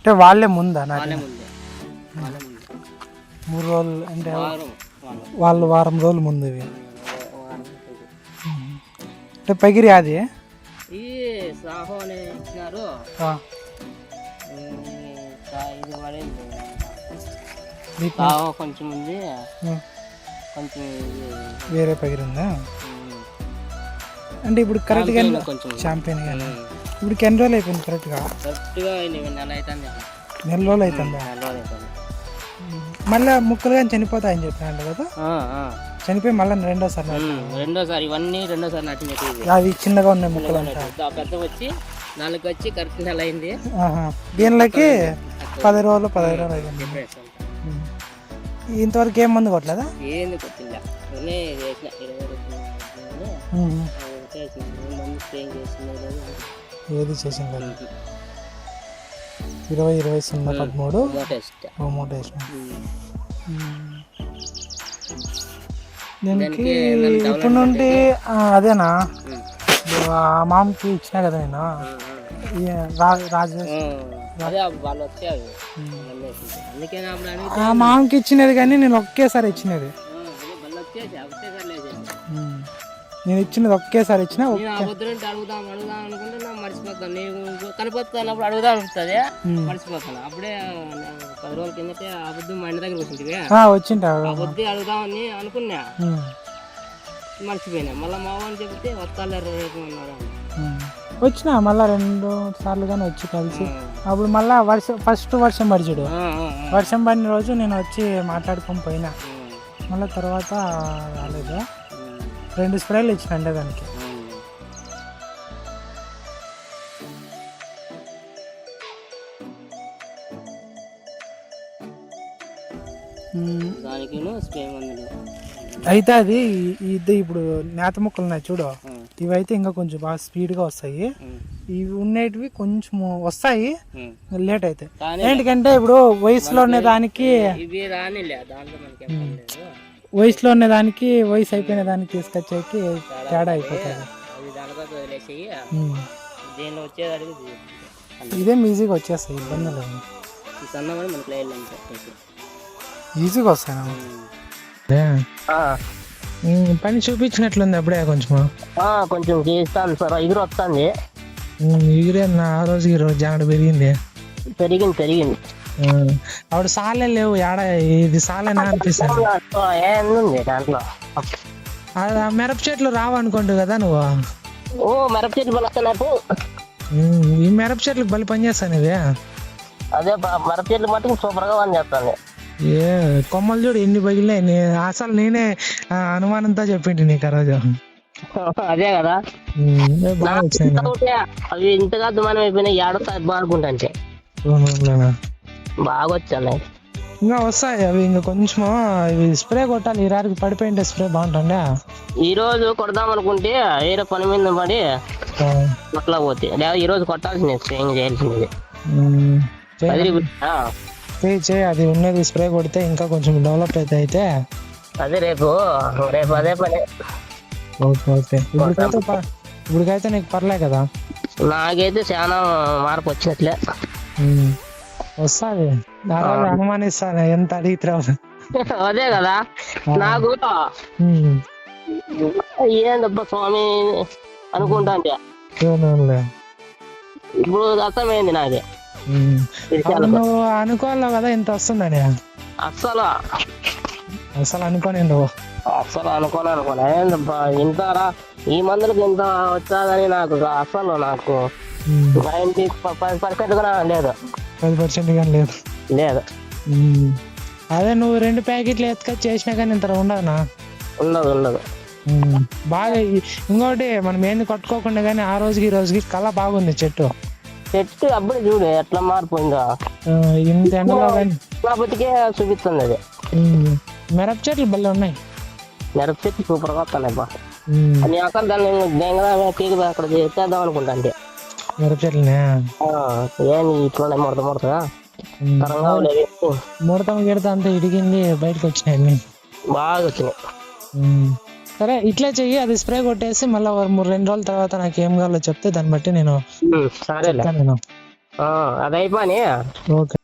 అంటే వాళ్ళే ముందా వాళ్ళే ముందే 3 రోజులు అంటే వారం వాళ్ళు వారం రోజులు ముందు ఇవి వారం అంటే పగిరి అది ఈ సాహో అని ఇచ్చినారు. ఇది పడింది సాహో కొంచెం ఉంది, కొంచెం వేరే పగిరిందా. అంటే ఇప్పుడు కరెక్ట్గా చాంపియన్ కానీ ఇప్పుడు ఎన్ని రోజులు అయిపోయింది కరెక్ట్గా? నెల రోజులు అవుతుందా? మళ్ళీ ముక్కలు కానీ చనిపోతాయని చెప్పినాడు కదా, చనిపోయి మళ్ళీ రెండోసారి ఇవన్నీ రెండోసారి నాటింది. అవి చిన్నగా ఉన్నాయి ముక్కలు పెద్ద వచ్చి 4 వచ్చి కరెక్ట్ నెల అయింది. దీనిలోకి 10 రోజులు 15 రోజులు అయింది. ఇంతవరకు ఏం మందు కొట్టలేదా? ఏంది కొట్టిందా ఏది చేసింది కదా. 20-20-0-13 మూట వేసిన. దీనికి ఇప్పుడు నుండి అదేనా ఆ మామకి ఇచ్చినా కదా నేను ఆ మామకి ఇచ్చినది కానీ నేను ఒకేసారి ఇచ్చినది. నేను ఇచ్చినది ఒకేసారి ఇచ్చిన. అడుగుదాం అనుకుంటే నాకు మర్చిపోతాను. నీకు కనిపోతున్నప్పుడు అడుగుదాం అనిపిస్తుంది, మర్చిపోతాను. అప్పుడే 10 రోజుల కిందటే ఆ బుద్ధి మా ఇంటి దగ్గర వచ్చింది. ఆ బుద్ధి అడుగుదామని అనుకున్నా, మర్చిపోయినా. మళ్ళీ మా వాడిని చెప్తే వస్తాలే రేపు అన్నాడు. వచ్చినా మళ్ళీ 2 సార్లు కానీ వచ్చి కలిసి. అప్పుడు మళ్ళీ ఫస్ట్ వర్షం పడిచాడు. వర్షం పడిన రోజు నేను వచ్చి మాట్లాడుకొని పోయినా. మళ్ళీ తర్వాత రాలేదు. 2 స్ప్రేలు ఇచ్చిన దానికి. అయితే అది ఇది ఇప్పుడు నేత మొక్కలు ఉన్నాయి చూడు, ఇవైతే ఇంకా కొంచెం బాగా స్పీడ్గా వస్తాయి. ఇవి ఉండేటివి కొంచెం వస్తాయి, లేట్ అవుతాయి. ఏంటికంటే ఇప్పుడు వయసులో ఉన్న దానికి వయసు అయిపోయిన దానికి తీసుకొచ్చేకి తేడా అయిపోతుంది. ఇదేం ఈజీగా వచ్చేస్తాయి, ఇబ్బంది లేదు. ఈజీగా వస్తాయి. పని చూపించినట్లుంది అప్పుడే కొంచెం చేస్తాను సార్. ఎగురు వస్తుంది. ఎగురే ఆ రోజు ఈ రోజు జాడ పెరిగింది. అప్పుడు సాలే లేవు ఏడ, ఇది సాలేనా అనిపిస్తుంది. దాంట్లో మిరప చెట్లు రావనుకోండి కదా నువ్వు. మిరప చెట్లు బలస్తున్నాయి. ఈ మిరప చెట్లు బలి పనిచేస్తాను ఇవి. అదే మిరప చెట్లు మట్టుకు సూపర్ గా పనిచేస్తాను. కొమ్మలు చూడు ఎన్ని పగిలినాయి. అసలు నేనే అనుమానంతో చెప్పింటి నీకు ఆ రోజు. అదే కదా, బాగా వచ్చాయి. అవి ఇంతగా దుమానం అయిపోయినాయి. ఏడొస్తాయి బాగుంటే బాగా వచ్చాయి. ఇంకా వస్తాయి అవి. ఇంకా కొంచెం ఇవి స్ప్రే కొట్టాలి. ఈ రారికి పడిపోయింటే స్ప్రే బాగుంటుండే. ఈ రోజు కొడదాం అనుకుంటే వేరే పని మీద పడి అట్లా పోతే ఈ రోజు కొట్టాల్సింది, స్ప్రేయింగ్ చేయాల్సింది. అది ఉన్నది స్ప్రే కొడితే ఇంకా కొంచెం డెవలప్ అయితే అదే రేపు అదే పని. ఓకే ఇప్పటికైతే నీకు పర్లే కదా. నాకైతే చాలా మార్పు వచ్చినట్లే. వస్తుంది. అనుమానిస్తాను ఎంత అడిగితే. అదే కదా, నాకు ఏందబ్బా స్వామి అనుకుంటా అంటే ఇప్పుడు అర్థమైంది నాకే. నువ్వు అనుకోవాలి కదా ఇంత వస్తుందని. అసలు అనుకోని నువ్వు ఏందబ్బా ఇంతరా ఈ మందులకు ఇంత వచ్చాదని నాకు 90% కూడా లేదు. 10% కానీ లేదు. అదే నువ్వు 2 ప్యాకెట్లు ఎత్తుకొచ్చి చేసినా కానీ ఇంత ఉండదు. బాగా ఇంకోటి మనం ఏంది కొట్టుకోకుండా కానీ ఆ రోజుకి ఈ రోజుకి కళ బాగుంది. చెట్టు అప్పుడు చూడు ఎట్లా మారిపోయిందో. ఇంత ఎండలో బతికే చూపిస్తుంది అది. మిరప చెట్లు భలే ఉన్నాయి. మిరప చెట్లు సూపర్ గా వస్తున్నాయి బా. దాన్ని అక్కడ చేద్దాం అనుకుంటా. అంటే మిరప చెట్లనే ఇట్లా ముడతా గిడతా అంతా ఇడిగింది బయటకు వచ్చినాయి, బాగా వచ్చినాయి. సరే ఇట్లా చెయ్యి. అది స్ప్రే కొట్టేసి మళ్ళీ 2 రోజుల తర్వాత నాకు ఏం కావాలో చెప్తే దాన్ని బట్టి నేను అది అయిపోయి ఓకే.